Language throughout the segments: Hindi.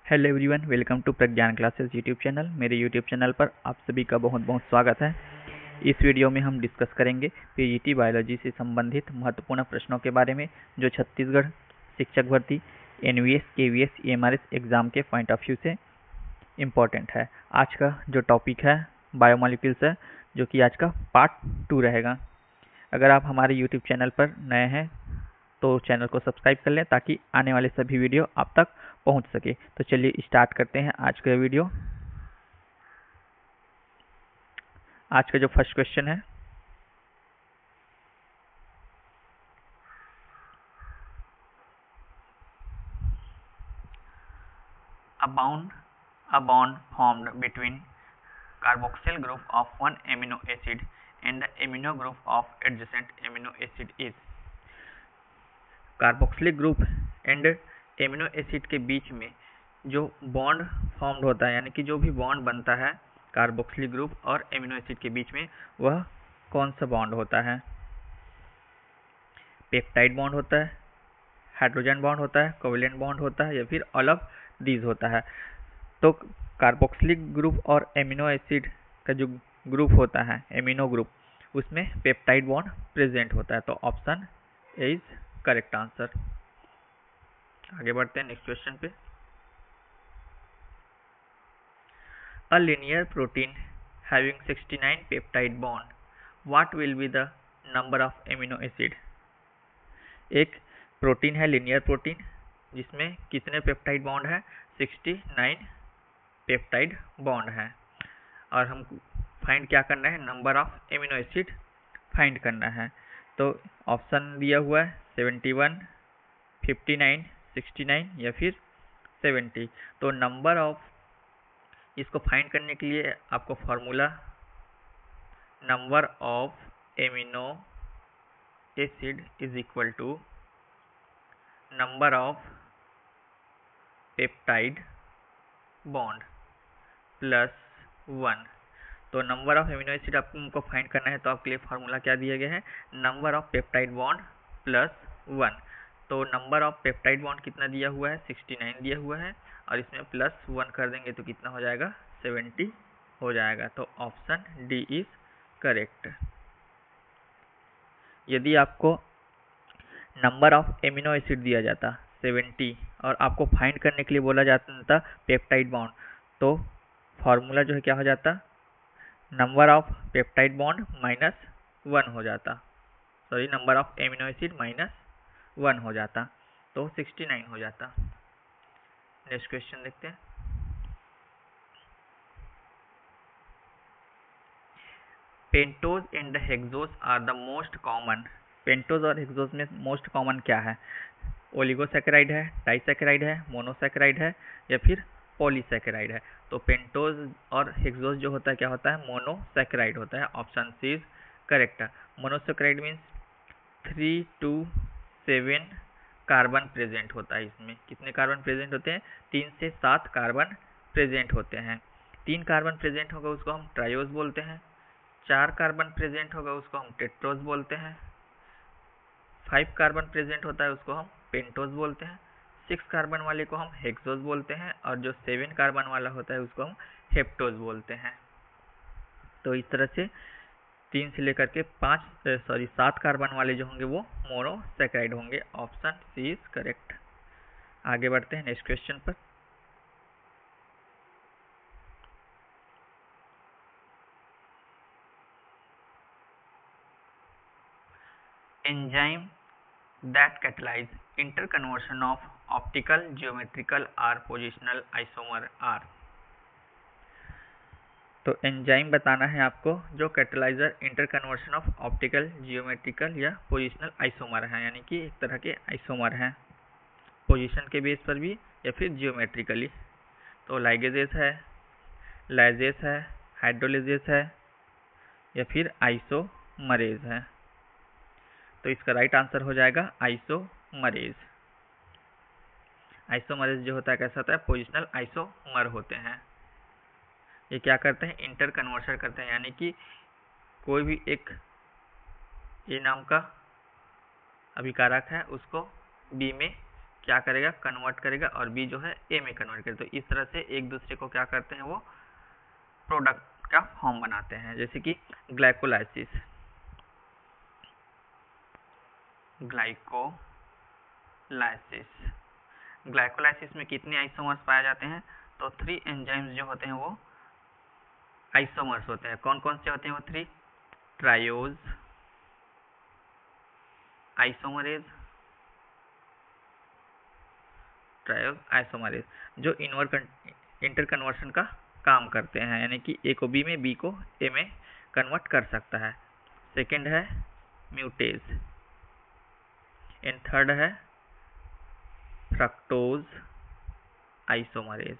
Hello everyone, welcome to Pragyan classes YouTube channel. मेरे यूट्यूब चैनल पर आप सभी का बहुत बहुत स्वागत है। इस वीडियो में हम डिस्कस करेंगे पीजीटी बायोलॉजी से संबंधित महत्वपूर्ण प्रश्नों के बारे में जो छत्तीसगढ़ शिक्षक भर्ती, एनवीएस, केवीएस, ईएमआरएस एग्जाम के पॉइंट ऑफ व्यू से इम्पोर्टेंट है। आज का जो टॉपिक है बायोमोलिक्यूल्स है, जो कि आज का पार्ट 2 रहेगा। अगर आप हमारे यूट्यूब चैनल पर नए हैं तो चैनल को सब्सक्राइब कर लें ताकि आने वाले सभी वीडियो आप तक पहुंच सके। तो चलिए स्टार्ट करते हैं आज का वीडियो। आज का जो फर्स्ट क्वेश्चन है, a bond formed between carboxyl group of one amino acid and the amino group of adjacent amino acid is। Carboxylic group and amino acid के बीच में जो बॉन्ड फॉर्म्ड होता है, यानी कि जो भी बॉन्ड बनता है कार्बोक्सिलिक ग्रुप और एमिनो एसिड के बीच में, वह कौन सा बॉन्ड होता है? पेप्टाइड बॉन्ड होता है, हाइड्रोजन बॉन्ड होता है, कोवेलेंट बॉन्ड होता है, या फिर ऑल ऑफ दीज होता है। तो कार्बोक्सिलिक ग्रुप और एमिनो एसिड का जो ग्रुप होता है, एमिनो ग्रुप, उसमें पेप्टाइड बॉन्ड प्रेजेंट होता है। तो option A is correct answer. आगे बढ़ते हैं नेक्स्ट क्वेश्चन पे। A linear protein having 69 peptide bond, what will be the number of amino acid? एक प्रोटीन है, लिनियर प्रोटीन, जिसमें कितने पेप्टाइड बॉन्ड है? 69 पेप्टाइड बॉन्ड है। और हम फाइंड क्या करना है? Number of amino acid find करना है। तो ऑप्शन दिया हुआ है 71, 59, 69 या फिर 70। तो नंबर ऑफ, इसको फाइंड करने के लिए आपको formula number of amino acid is equal to number of peptide bond plus 1। तो नंबर ऑफ एमिनो एसिड आपको फाइंड करना है, तो आपके लिए फॉर्मूला क्या दिया गया है? Number of peptide bond plus 1। तो नंबर ऑफ पेप्टाइड बॉन्ड कितना दिया हुआ है? 69 दिया हुआ है, और इसमें प्लस 1 कर देंगे तो कितना हो जाएगा? 70 हो जाएगा। तो ऑप्शन डी इज करेक्ट। यदि आपको नंबर ऑफ एमिनो एसिड दिया जाता 70 और आपको फाइंड करने के लिए बोला जाता पेप्टाइड बॉन्ड, तो फॉर्मूला जो है क्या हो जाता? Number of peptide bond minus 1 हो जाता, sorry, number of amino acid minus 1 हो जाता, तो 69 हो जाता। नेक्स्ट क्वेश्चन देखते हैं। Pentose and hexose are the most common. Pentose और हेक्सोज में मोस्ट कॉमन क्या है? ओलिगोसैकेराइड है, डाइसैकेराइड है, मोनोसैकेराइड है, या फिर पॉलीसैकेराइड है? तो पेंटोज और हेक्सोज जो होता है क्या होता है? मोनोसैकेराइड होता है। Option C is correct. Monosaccharide means 3 to 7 carbon present होता है। इसमें कितने कार्बन प्रेजेंट होते हैं? 3 से 7 कार्बन प्रेजेंट होते हैं। 3 कार्बन प्रेजेंट होगा उसको हम ट्रायोज बोलते हैं। 4 कार्बन प्रेजेंट होगा उसको हम टेट्रोज बोलते हैं। 5 कार्बन प्रेजेंट होता है उसको हम पेंटोज बोलते हैं। 6 कार्बन वाले को हम हेक्सोज बोलते हैं, और जो 7 कार्बन वाला होता है उसको हम हेप्टोज बोलते हैं। तो इस तरह से 3 से लेकर के 7 कार्बन वाले जो होंगे वो मोनोसैकेराइड होंगे। Option C is correct. आगे बढ़ते हैं नेक्स्ट क्वेश्चन पर। Enzyme that catalyze interconversion of optical, geometrical or positional isomer are। तो एंजाइम बताना है आपको जो कैटेलाइजर इंटरकन्वर्शन ऑफ ऑप्टिकल, जियोमेट्रिकल या पोजिशनल आइसोमर है, यानी कि एक तरह के आइसोमर हैं, पोजीशन के बेस पर भी या फिर जियोमेट्रिकली। तो लाइगेजेस है, लाइजेस है, हाइड्रोलिजेस है, या फिर आइसोमरेज है? तो इसका राइट आंसर हो जाएगा आइसोमरेज। आइसोमरेज जो होता है कैसा होता है? पोजिशनल आइसोमर होते हैं। ये क्या करते हैं? इंटर कन्वर्शन करते हैं, यानी कि कोई भी एक ए नाम का अभिकारक है उसको बी में क्या करेगा, कन्वर्ट करेगा, और बी जो है ए में कन्वर्ट करेगा। तो इस तरह से एक दूसरे को क्या करते हैं, वो प्रोडक्ट का फॉर्म बनाते हैं। जैसे कि ग्लाइकोलाइसिस, ग्लाइकोलाइसिस में कितने आइसोमर्स पाए जाते हैं, तो 3 एंजाइम्स जो होते हैं वो आइसोमर्स होते हैं। कौन कौन से होते हैं वो 3? ट्रायोज आइसोमरेज, ट्रायोज आइसोमरेज, जो इंटर कन्वर्शन का काम करते हैं, यानी कि ए को बी में, बी को ए में कन्वर्ट कर सकता है। सेकंड है म्यूटेज, एंड थर्ड है फ्रक्टोज आइसोमरेज।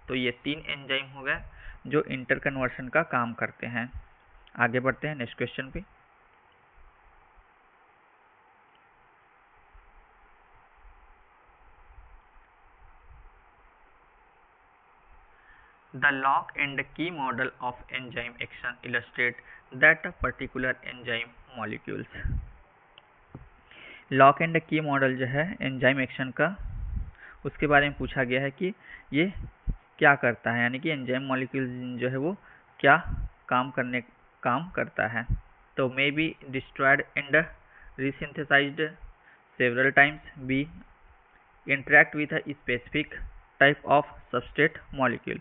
तो ये 3 एंजाइम हो गए जो इंटर कन्वर्शन का काम करते हैं। आगे बढ़ते हैं नेक्स्ट क्वेश्चन पे। The lock and key model of enzyme action illustrate that a particular enzyme molecules। Lock and की मॉडल जो है एंजाइम एक्शन का, उसके बारे में पूछा गया है कि ये क्या करता है, यानी कि एंजाइम मॉलिक्यूल जो है वो क्या काम करता है। तो may be destroyed and resynthesized several times, B interact with a specific type of substrate molecule,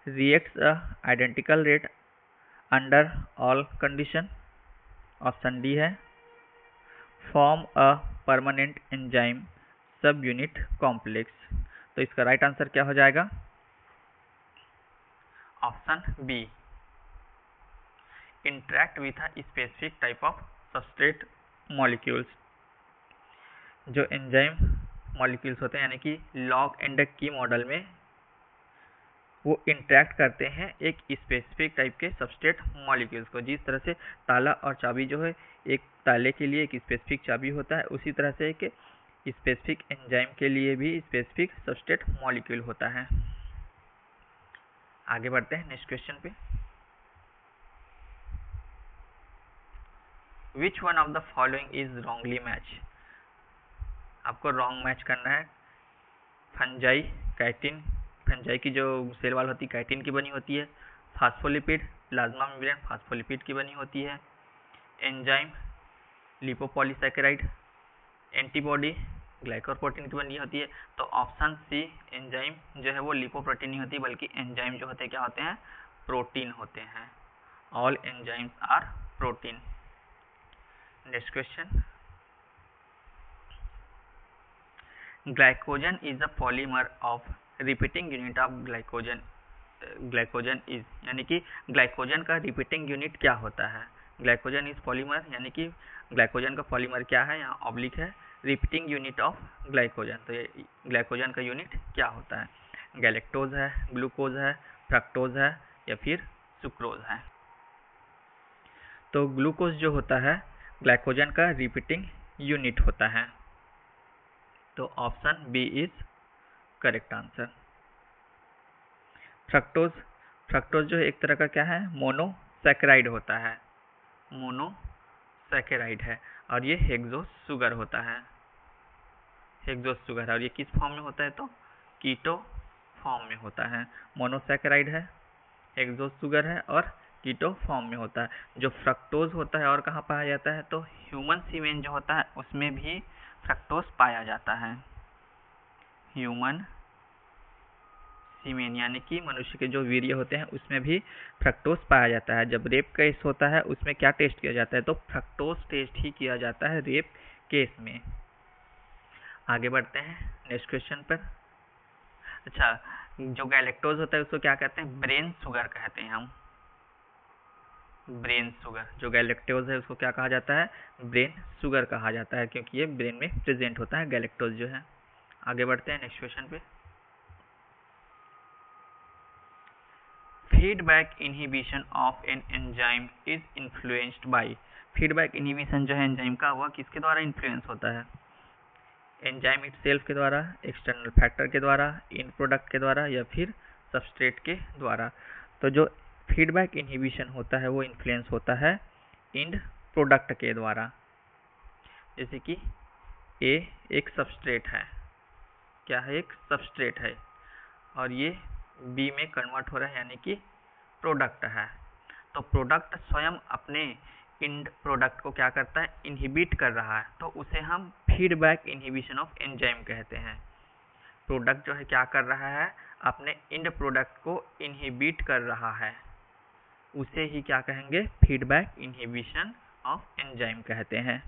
reacts a identical rate under all condition, option D है form a permanent enzyme subunit complex. तो इसका राइट आंसर क्या हो जाएगा, option B interact with a specific type of substrate molecules. जो एंजाइम मॉलिक्यूल्स होते हैं, यानी कि लॉक एंड की मॉडल में वो इंटरेक्ट करते हैं एक स्पेसिफिक टाइप के सबस्ट्रेट मॉलिक्यूल्स को। जिस तरह से ताला और चाबी जो है, एक ताले के लिए एक स्पेसिफिक चाबी होता है, उसी तरह से एक स्पेसिफिक एंजाइम के लिए भी स्पेसिफिक सबस्ट्रेट मॉलिक्यूल होता है। आगे बढ़ते हैं नेक्स्ट क्वेश्चन पे। Which one of the following is wrongly match. आपको रॉन्ग मैच करना है। फंजाई काइटिन, फंजाई की जो सेल वाल होती है काइटिन की बनी होती है। फास्फोलिपिड, प्लाज्मा मेम्ब्रेन फास्फोलिपिड की बनी होती है। एंजाइम लिपोपॉलीसैकेराइड, एंटीबॉडी ग्लाइकोप्रोटीन की बनी होती है। तो ऑप्शन सी एंजाइम जो है वो लिपोप्रोटीन नहीं होती, बल्कि एंजाइम जो होते हैं क्या होते हैं, प्रोटीन होते हैं। All enzymes are protein. Next question, glycogen is the polymer of repeating unit of glycogen is, यानी कि ग्लाइकोजन का रिपीटिंग यूनिट क्या होता है। ग्लाइकोजन इज पॉलीमर, यानी कि ग्लाइकोजन का पॉलीमर क्या है, यहाँ ऑब्लिक है, रिपीटिंग यूनिट ऑफ ग्लाइकोजन। तो ये ग्लाइकोजन का यूनिट क्या होता है, गैलेक्टोज है, ग्लूकोज है, फ्रक्टोज है, या फिर सुक्रोज है। तो ग्लूकोज जो होता है ग्लाइकोजन का रिपीटिंग यूनिट होता है। तो option B is correct answer. Fructose जो एक तरह का क्या है, मोनोसैकेराइड होता है, मोनोसैकेराइड है, और ये हेक्सोस शुगर होता है, हेक्सोस शुगर है, और ये किस फॉर्म में होता है, तो कीटो फॉर्म में होता है। मोनोसैकेराइड है, हेक्सोस शुगर है, और कीटो फॉर्म में होता है। जो फ्रक्टोज होता है और कहाँ पाया जाता है, तो ह्यूमन सीमेन जो होता है उसमें भी फ्रक्टोज पाया जाता है। ह्यूमन सीमेन यानी कि मनुष्य के जो वीर्य होते हैं उसमें भी फ्रक्टोज पाया जाता है। जब रेप केस होता है उसमें क्या टेस्ट किया जाता है, तो फ्रक्टोज टेस्ट ही किया जाता है रेप केस में। आगे बढ़ते हैं नेक्स्ट क्वेश्चन पर। अच्छा, जो गैलेक्टोज होता है उसको क्या कहते हैं, ब्रेन शुगर कहते हैं हम, ब्रेन शुगर। जो गैलेक्टोज है उसको क्या कहा जाता है, ब्रेन शुगर कहा जाता है, क्योंकि ये ब्रेन में प्रेजेंट होता है गैलेक्टोज जो है। आगे बढ़ते हैं नेक्स्ट क्वेश्चन पे। Feedback inhibition of an enzyme is influenced by. Feedback inhibition जो है एंजाइम का, वह किसके द्वारा इन्फ्लुएंस होता है, एंजाइम इटसेल्फ के द्वारा, एक्सटर्नल फैक्टर के द्वारा, इन प्रोडक्ट के द्वारा, या फिर सबस्ट्रेट के द्वारा। तो जो फीडबैक इनहिबिशन होता है वो इन्फ्लुएंस होता है इन प्रोडक्ट के द्वारा। जैसे कि ए एक सबस्ट्रेट है, क्या है, एक सबस्ट्रेट है, और ये बी में कन्वर्ट हो रहा है यानी कि प्रोडक्ट है। तो प्रोडक्ट स्वयं अपने इंड प्रोडक्ट को क्या करता है, इनहिबिट कर रहा है, तो उसे हम फीडबैक इनहिबिशन ऑफ एंजाइम कहते हैं। प्रोडक्ट जो है क्या कर रहा है, अपने इंड प्रोडक्ट को इनहिबिट कर रहा है, उसे ही क्या कहेंगे, फीडबैक इनहिबिशन ऑफ एंजाइम कहते हैं।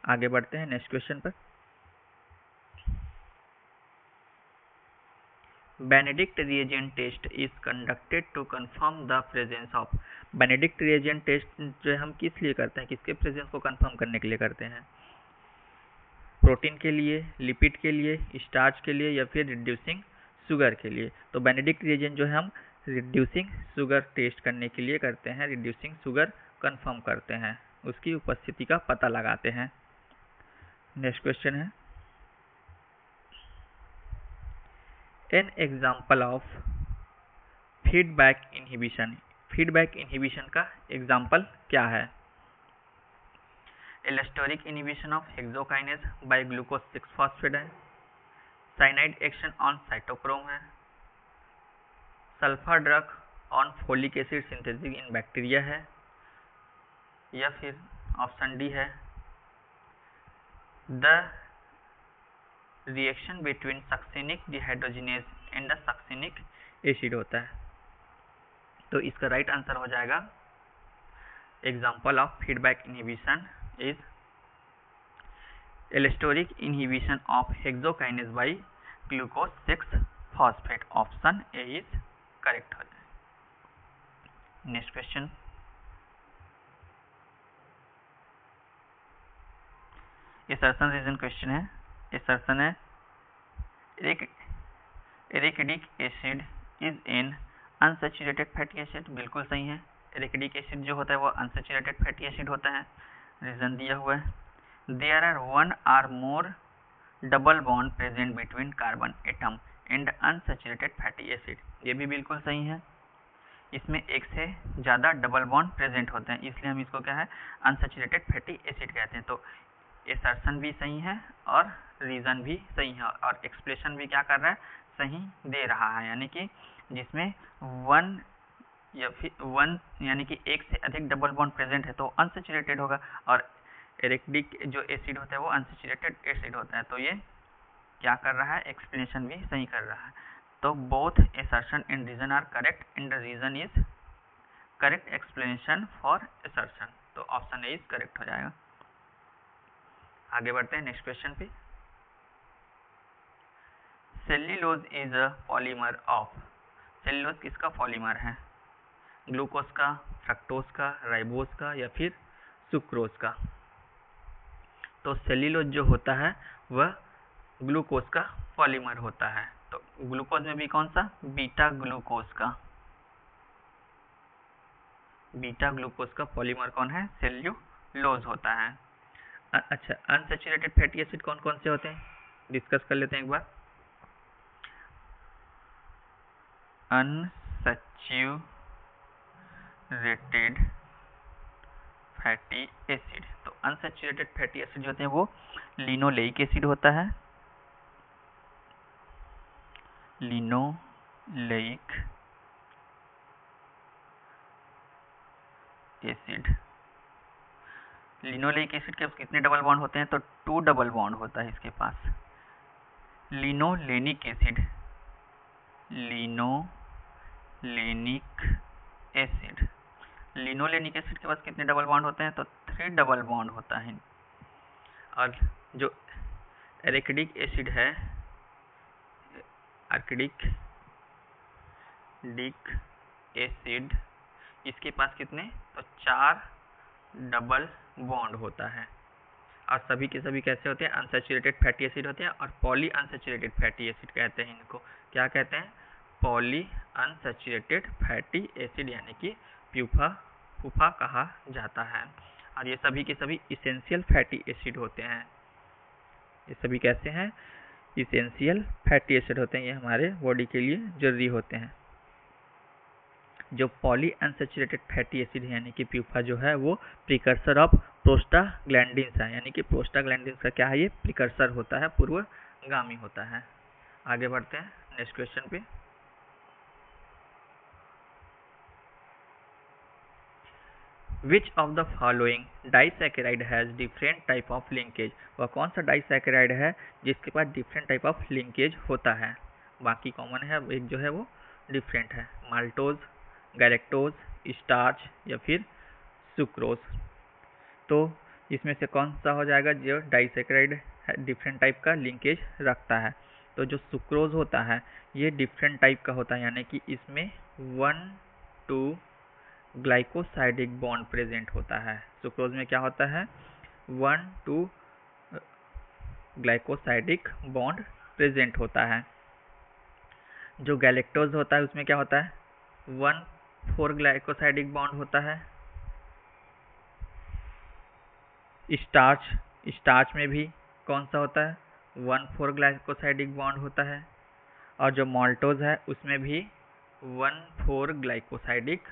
आगे बढ़ते हैं नेक्स्ट क्वेश्चन पर। Benedict reagent test is conducted to confirm the presence of. Benedict reagent test जो हम किस लिए करते हैं, किसके प्रेजेंस को कंफर्म करने के लिए करते हैं, प्रोटीन के लिए, लिपिड के लिए, स्टार्च के लिए, या फिर रिड्यूसिंग शुगर के लिए। तो बेनेडिक्ट रिएजेंट जो है हम रिड्यूसिंग शुगर टेस्ट करने के लिए करते हैं, रिड्यूसिंग शुगर कंफर्म करते हैं, उसकी उपस्थिति का पता लगाते हैं। नेक्स्ट क्वेश्चन है, an example of feedback inhibition. Feedback inhibition का एग्जाम्पल क्या है, allosteric inhibition of hexokinase by glucose 6 phosphate है, साइनाइड एक्शन ऑन साइटोक्रोम है, sulphur drug on folic acid synthesis in bacteria है, या फिर ऑप्शन डी है, the reaction between succinic dehydrogenase and the succinic acid होता है। तो इसका राइट आंसर हो जाएगा, example of feedback inhibition is allosteric inhibition of hexokinase by glucose 6 phosphate. Option A is correct हो जाए। Next question, assertion reason question है। असर्शन है, arachidic acid is an unsaturated fatty acid. बिल्कुल सही है, एरिकिडिक एसिड जो होता है वो अनसैचुरेटेड फैटी एसिड होता है। रीजन दिया हुआ है, there are one or more double bond present between carbon atom and unsaturated fatty acid. ये भी बिल्कुल सही है, इसमें एक से ज़्यादा डबल बॉन्ड प्रेजेंट होते हैं, इसलिए हम इसको क्या है, अनसैचुरेटेड फैटी एसिड कहते हैं। तो असर्शन भी सही है और रीज़न भी सही है, और एक्सप्लेनेशन भी क्या कर रहा है, सही दे रहा है, यानी कि जिसमें वन या फिर वन यानी कि एक से अधिक डबल बॉन्ड प्रेजेंट है तो अनसैचुरेटेड होगा, और एरिकिडिक जो एसिड होता है वो अनसैचुरेटेड एसिड होता है। तो ये क्या कर रहा है, एक्सप्लेनेशन भी सही कर रहा है। तो both assertion and reason are correct and the reason is correct explanation for assertion. तो ऑप्शन ए इज करेक्ट हो जाएगा। आगे बढ़ते हैं नेक्स्ट क्वेश्चन पे। Cellulose is a polymer of. Cellulose किसका पॉलीमर है, ग्लूकोज का, फ्रक्टोज का, राइबोज का, या फिर सुक्रोज का। तो सेल्यूलोज जो होता है वह ग्लूकोज का पॉलीमर होता है। तो ग्लूकोज में भी कौन सा, बीटा ग्लूकोज का, बीटा ग्लूकोज का पॉलीमर कौन है, सेल्यूलोज होता है। अच्छा, अनसैचुरेटेड फैटी एसिड कौन कौन से होते हैं, डिस्कस कर लेते हैं एक बार। अनसैचुरेटेड फैटी एसिड, तो अनसैचुरेटेड फैटी एसिड जो होते हैं वो लिनोलेइक एसिड होता है, लिनोलेइक एसिड। लिनोलेइक एसिड के कितने डबल बॉन्ड होते हैं, तो 2 डबल बॉन्ड होता है इसके पास। Linolenic acid, linolenic acid, linolenic acid के पास कितने डबल बॉन्ड होते हैं, तो 3 डबल बॉन्ड होता है। और जो एरिकिडिक एसिड है, एरिकिडिक एसिड, इसके पास कितने, तो 4 डबल बॉन्ड होता है। और सभी के सभी कैसे होते हैं, अनसैचुरेटेड फैटी एसिड होते हैं, और पॉली अनसैचुरेटेड फैटी एसिड कहते हैं इनको। क्या कहते हैं, पॉली अनसैचुरेटेड फैटी एसिड, यानी कि प्यूफा कहा जाता है। और ये सभी के सभी इसेंशियल फैटी एसिड होते हैं। ये सभी कैसे हैं, इसेंशियल फैटी एसिड होते हैं, ये हमारे बॉडी के लिए जरूरी होते हैं। जो पॉली अनसैचुरेटेड फैटी एसिड है यानी कि प्यूफा जो है वो प्रिकर्सर ऑफ प्रोस्टाग्लैंडिन्स है, यानी कि प्रोस्टाग्लैंडिन्स का क्या है, ये प्रिकर्सर होता है, पूर्वगामी होता है। आगे बढ़ते हैं नेक्स्ट क्वेश्चन पे। Which of the following disaccharide has different type of linkage, वह कौन सा डाइसैकेराइड है जिसके पास डिफरेंट टाइप ऑफ लिंकेज होता है, बाकी कॉमन है, एक जो है वो डिफरेंट है। माल्टोज, गैलेक्टोज, स्टार्च या फिर सुक्रोज। तो इसमें से कौन सा हो जाएगा जो डाइसैकेराइड डिफरेंट टाइप का लिंकेज रखता है? तो जो सुक्रोज होता है ये डिफरेंट टाइप का होता है, यानी कि इसमें 1,2 ग्लाइकोसाइडिक बॉन्ड प्रेजेंट होता है। सुक्रोज में क्या होता है, 1,2 ग्लाइकोसाइडिक बॉन्ड प्रेजेंट होता है। जो गैलेक्टोज होता है उसमें क्या होता है, 1,4 ग्लाइकोसाइडिक बॉन्ड होता है। स्टार्च में भी कौन सा होता है, 1,4 ग्लाइकोसाइडिक बॉन्ड होता है। और जो माल्टोज है उसमें भी 1,4 ग्लाइकोसाइडिक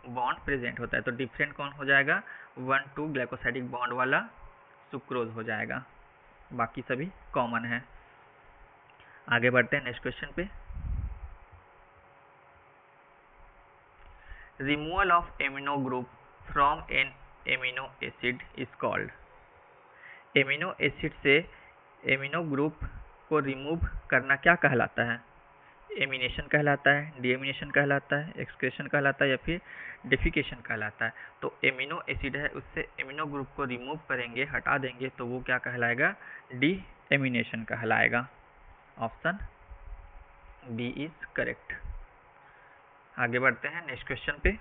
बॉन्ड प्रेजेंट होता है। तो डिफरेंट कौन हो जाएगा, 1,2 ग्लाइकोसाइडिक बॉन्ड वाला सुक्रोज हो जाएगा, बाकी सभी कॉमन है। आगे बढ़ते हैं नेक्स्ट क्वेश्चन पे। Removal of amino group from an amino acid is called, amino acid से एमिनो ग्रुप को रिमूव करना क्या कहलाता है? एमिनेशन कहलाता है, डीएमिनेशन कहलाता है, एक्सक्रेशन कहलाता है या फिर डेफिकेशन कहलाता है। तो एमिनो एसिड है उससे एमिनो ग्रुप को रिमूव करेंगे, हटा देंगे, तो वो क्या कहलाएगा, डीएमिनेशन कहलाएगा। Option B is correct. आगे बढ़ते हैं नेक्स्ट क्वेश्चन पे।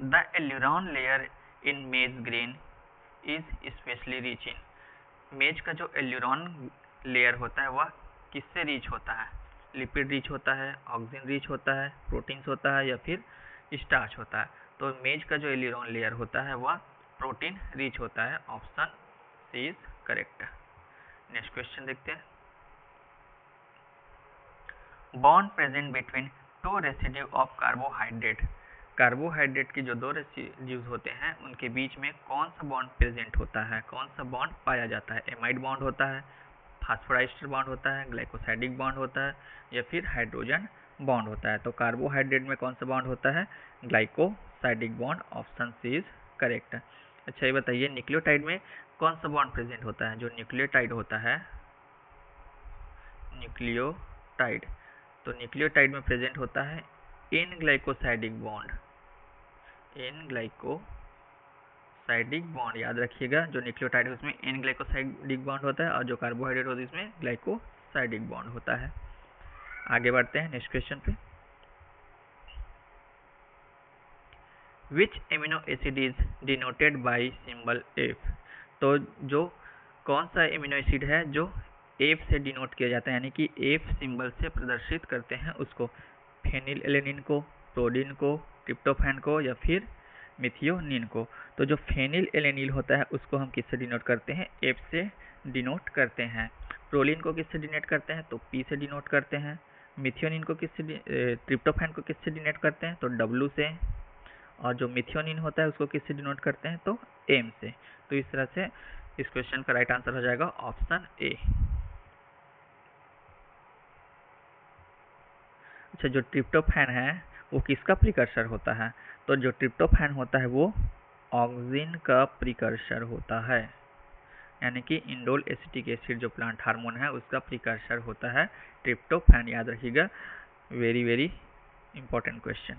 The aleurone layer in maize grain is specially rich in, maize का जो एल्यूरॉन लेयर होता है वह किससे रिच होता है? लिपिड रिच होता है, ऑक्सीजन रिच होता है, प्रोटीन्स होता है या फिर स्टार्च होता है? तो मेज का जो एल्यूरॉन लेयर होता है वह प्रोटीन रिच होता है। Option C is correct. Next question देखते हैं। Bond present between two residue of carbohydrate, carbohydrate के जो दो रेसिड्यूज होते हैं उनके बीच में कौन सा बॉन्ड प्रेजेंट होता है, कौन सा बॉन्ड पाया जाता है? एमाइड बॉन्ड होता है, फास्फोडाइस्टर बॉन्ड होता है, ग्लाइकोसाइडिक बॉन्ड होता है या फिर हाइड्रोजन बॉन्ड होता है? तो कार्बोहाइड्रेट में कौन सा बॉन्ड होता है, glycosidic bond. Option C is correct. अच्छा ये बताइए न्यूक्लियोटाइड में कौन सा बॉन्ड प्रेजेंट होता है? जो न्यूक्लियोटाइड होता है, न्यूक्लियोटाइड, तो न्यूक्लियोटाइड में प्रेजेंट होता है N glycosidic bond, N glycosidic bond याद रखिएगा। जो न्यूक्लियोटाइड है उसमें एन ग्लाइकोसाइडिक बॉन्ड होता है और जो कार्बोहाइड्रेट होता है इसमें ग्लाइकोसाइडिक बॉन्ड होता है। आगे बढ़ते हैं नेक्स्ट क्वेश्चन पे। Which amino acid is denoted by symbol F, तो जो कौन सा एमिनो एसिड है जो एफ से डिनोट किया जाता है, यानी कि एफ सिंबल से प्रदर्शित करते हैं उसको? फेनिल एलेनिन को, प्रोलिन को, ट्रिप्टोफैन को या फिर मिथियोनिन को? तो जो फेनिल एलेनिल होता है उसको हम किससे डिनोट करते हैं, एफ से डिनोट करते हैं। प्रोलिन को किससे डिनोट करते हैं, तो पी से डिनोट करते हैं। मिथियोनिन को किससे, ट्रिप्टोफैन को किससे डिनोट करते हैं, तो डब्ल्यू से। और जो मिथियोनिन होता है उसको किससे डिनोट करते हैं, तो एम से। तो इस तरह से इस क्वेश्चन का राइट आंसर हो जाएगा ऑप्शन ए। अच्छा जो ट्रिप्टोफैन है वो किसका प्रिकर्सर होता है, तो जो ट्रिप्टोफैन होता है वो ऑक्सिन का प्रिकर्सर होता है, यानी कि इंडोल एसिटिक एसिड जो प्लांट हार्मोन है उसका प्रिकर्सर होता है ट्रिप्टोफैन, याद रखिएगा, वेरी वेरी इंपॉर्टेंट क्वेश्चन।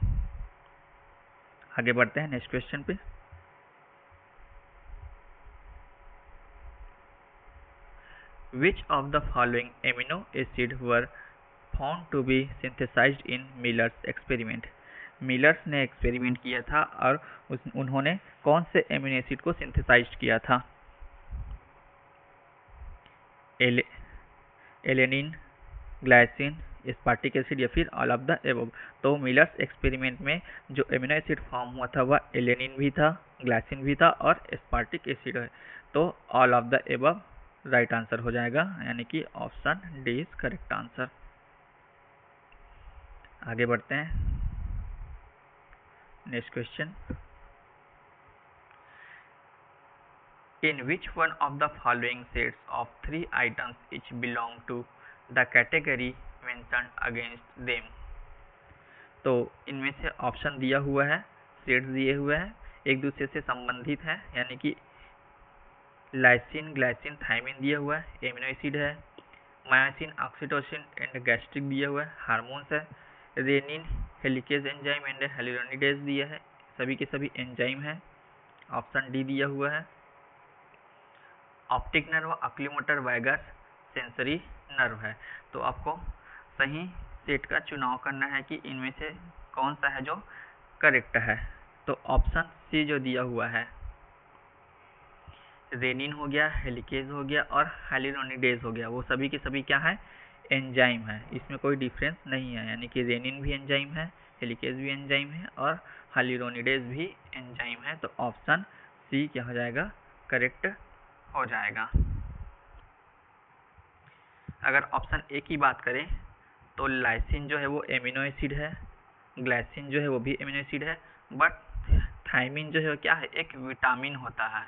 आगे बढ़ते हैं नेक्स्ट क्वेश्चन पे। Which of the following amino acid were found to be synthesized in Miller's experiment, Miller's ने एक्सपेरिमेंट किया था और उन्होंने कौन से एमिनो एसिड को सिंथेसाइज किया था? एलेनिन, ग्लाइसिन, एस्पार्टिक एसिड या फिर ऑल ऑफ द एबव? तो मिलर्स एक्सपेरिमेंट में जो एमिनो एसिड फॉर्म हुआ था वह एलेनिन भी था, ग्लाइसिन भी था और एस्पार्टिक एसिड है। तो all of the above right answer हो जाएगा, यानी कि option D is correct answer. आगे बढ़ते हैं। Next question, in which one of the following sets of 3 items each belong to the category mentioned against them? तो इनमें से ऑप्शन दिया हुआ है, सेट्स दिए हुए हैं, एक दूसरे से संबंधित है, यानी कि लाइसिन, ग्लाइसिन, थायमिन दिया हुआ है, एमिनो एसिड है, मायोसिन, ऑक्सीटोसिन एंड गैस्ट्रिक दिया हुआ है, हार्मोन्स है, रेनिन, हेलिकेज एंजाइम एंड हेलिरोनिडेज दिया है, सभी के सभी एंजाइम है। ऑप्शन डी दिया हुआ है, optic nerve, oculomotor, vagus, sensory nerve है। तो आपको सही सेट का चुनाव करना है कि इनमें से कौन सा है जो करेक्ट है। तो ऑप्शन सी जो दिया हुआ है, रेनिन हो गया, हेलिकेज हो गया और हाइलुरोनिडेज हो गया, वो सभी के सभी क्या है, एंजाइम है, इसमें कोई डिफरेंस नहीं है, यानी कि रेनिन भी एंजाइम है, हेलिकेज भी एंजाइम है और हाइलुरोनिडेज भी एंजाइम है। तो ऑप्शन सी क्या हो जाएगा, करेक्ट हो जाएगा। अगर ऑप्शन ए की बात करें तो लाइसिन जो है वो एमिनो एसिड है, ग्लाइसिन जो है वो भी एमिनो एसिड है, बट थायमिन जो है क्या है, एक विटामिन होता है,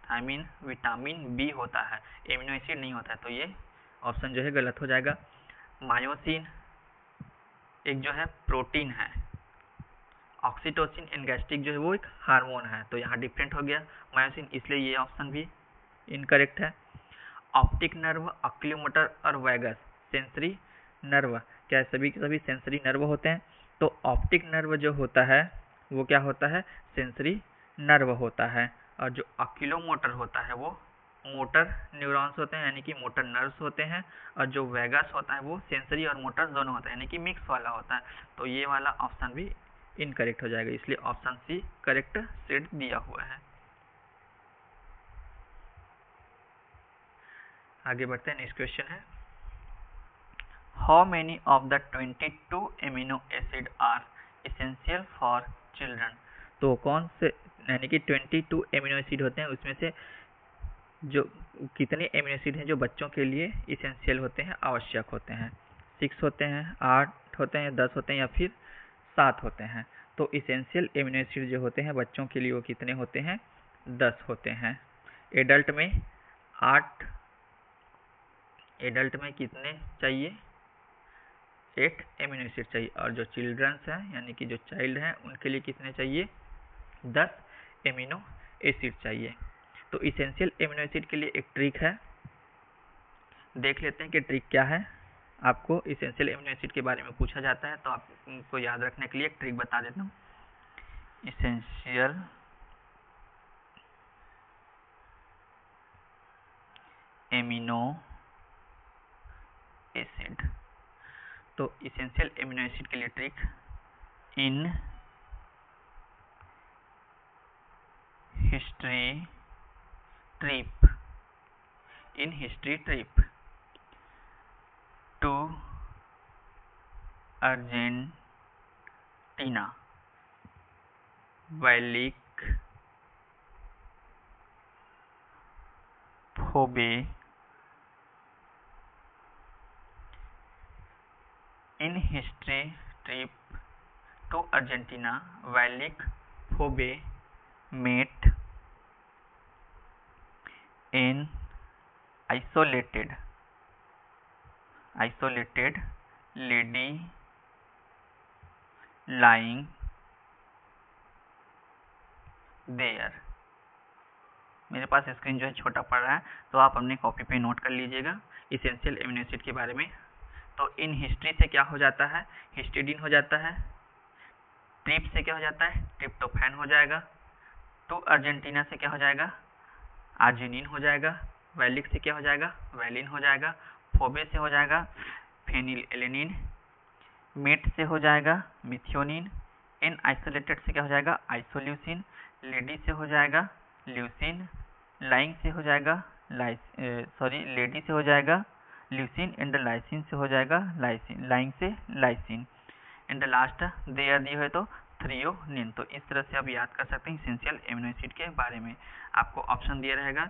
थायमिन विटामिन बी होता है, एमिनो एसिड नहीं होता है। तो ये ऑप्शन जो है गलत हो जाएगा। मायोसिन एक जो है प्रोटीन है, ऑक्सीटोसिन एंड गैस्ट्रिक जो है वो एक हार्मोन है, तो यहाँ डिफरेंट हो गया मायोसिन, इसलिए ये ऑप्शन भी इनकरेक्ट है। ऑप्टिक नर्व, ऑक्यूलोमोटर और वैगस, सेंसरी नर्व, क्या सभी के सभी सेंसरी नर्व होते हैं? तो ऑप्टिक नर्व जो होता है वो क्या होता है, सेंसरी नर्व होता है, और जो ऑक्यूलोमोटर होता है वो मोटर न्यूरॉन्स होते हैं, यानी कि मोटर नर्व्स होते हैं, और जो वैगस होता है वो सेंसरी और मोटर दोनों होता है, यानी कि मिक्स वाला होता है। तो ये वाला ऑप्शन भी इनकरेक्ट हो जाएगा, इसलिए ऑप्शन सी करेक्ट सेट दिया हुआ है। आगे बढ़ते हैं। नेक्स्ट क्वेश्चन है, how many of the 22 amino acid are essential for children? तो कौन से, यानी कि 22 एमिनो एसिड होते हैं, उसमें से जो कितने एमिनो एसिड हैं जो बच्चों के लिए इसेंशियल होते हैं, आवश्यक होते हैं? 6 होते हैं, 8 होते हैं, 10 होते हैं या फिर 7 होते हैं? तो इसेंशियल एमिनो एसिड जो होते हैं बच्चों के लिए वो कितने होते हैं, 10 होते हैं। एडल्ट में 8, एडल्ट में कितने चाहिए, 8 एमिनो एसिड चाहिए, और जो चिल्ड्रंस हैं यानी कि जो चाइल्ड हैं उनके लिए कितने चाहिए, 10 एमिनो एसिड चाहिए। तो इसेंशियल एमिनो एसिड के लिए एक ट्रिक है, देख लेते हैं कि ट्रिक क्या है। आपको इसेंशियल एमिनो एसिड के बारे में पूछा जाता है तो आपको याद रखने के लिए एक ट्रिक बता देता हूँ। इसेंशियल एमिनो एसिड, तो इसेंशियल एमिनो एसिड के लिए trick, in history trip to Argentina, valic phobe, in history trip to Argentina, valic phobe met in isolated lady lying there। मेरे पास स्क्रीन जो है छोटा पड़ रहा है तो आप अपने कॉपी पे नोट कर लीजिएगा इसेंशियल एमिनो एसिड के बारे में। तो इन हिस्ट्री से क्या हो जाता है, हिस्टिडीन हो जाता है, ट्रिप से क्या हो जाता है, ट्रिप्टोफैन हो जाएगा, टू अर्जेंटीना से क्या हो जाएगा, आर्जिनिन हो जाएगा, वैलिक से क्या हो जाएगा, वैलिन हो जाएगा, फोबे से हो जाएगा फेनिल एलेनिन, मेट से हो जाएगा मिथियोनिन, इन आइसोलेटेड से क्या हो जाएगा, आइसोल्यूसिन, लेडी से हो जाएगा ल्यूसिन, लाइंग से हो जाएगा लेडी से हो जाएगा ल्यूसिन, एंड लाइसिन से हो जाएगा लाइसिन, लाइंग से लाइसिन, एंड लास्ट देयर दी है तो थ्रियोनिन। तो इस तरह से आप याद कर सकते हैं इसेंशियल एमिनो एसिड के बारे में। आपको ऑप्शन दिया रहेगा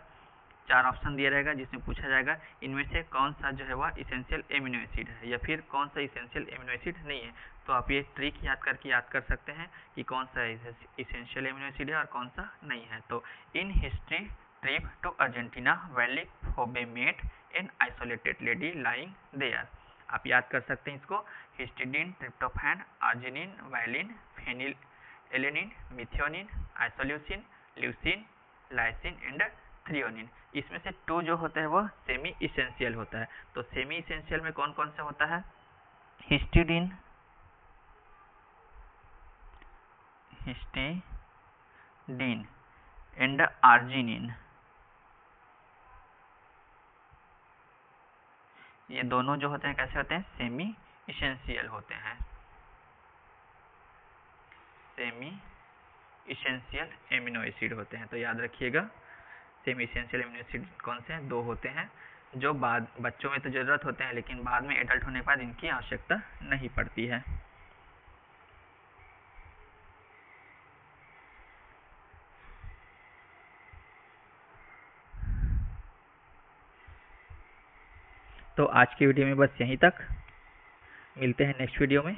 4 ऑप्शन दिया रहेगा जिसमें पूछा जाएगा इनमें से कौन सा जो है वह इसेंशियल एमिनो एसिड है या फिर कौन सा इसेंशियल एमिनो एसिड नहीं है। तो आप ये ट्रिक याद कर सकते हैं कि कौन सा इसेंशियल एमिनो एसिड है और कौन सा नहीं है। तो in history trip to Argentina valley Phoebe met an isolated lady lying there. आप याद कर सकते हैं इसको, histidine, tryptophan, arginine, valine, phenylalanine, methionine, isoleucine, leucine, lysine and threonine. इसमें से 2 जो होता है वह सेमी इसेंशियल होता है। तो सेमी इसेंशियल में कौन कौन सा होता है? हिस्टिडीन एंड आर्जिनिन, ये दोनों जो होते हैं कैसे होते हैं? सेमी इसेंशियल होते हैं। सेमी इसेंशियल एमिनो एसिड होते हैं। तो याद रखिएगा, सेमी इसेंशियल एमिनो एसिड कौन से हैं? 2 होते हैं, जो बाद बच्चों में तो ज़रूरत होते हैं लेकिन बाद में एडल्ट होने के बाद इनकी आवश्यकता नहीं पड़ती है। तो आज की वीडियो में बस यहीं तक, मिलते हैं नेक्स्ट वीडियो में।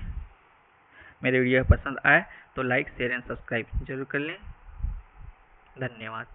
मेरे वीडियो पसंद आए तो लाइक, शेयर एंड सब्सक्राइब जरूर कर लें। धन्यवाद।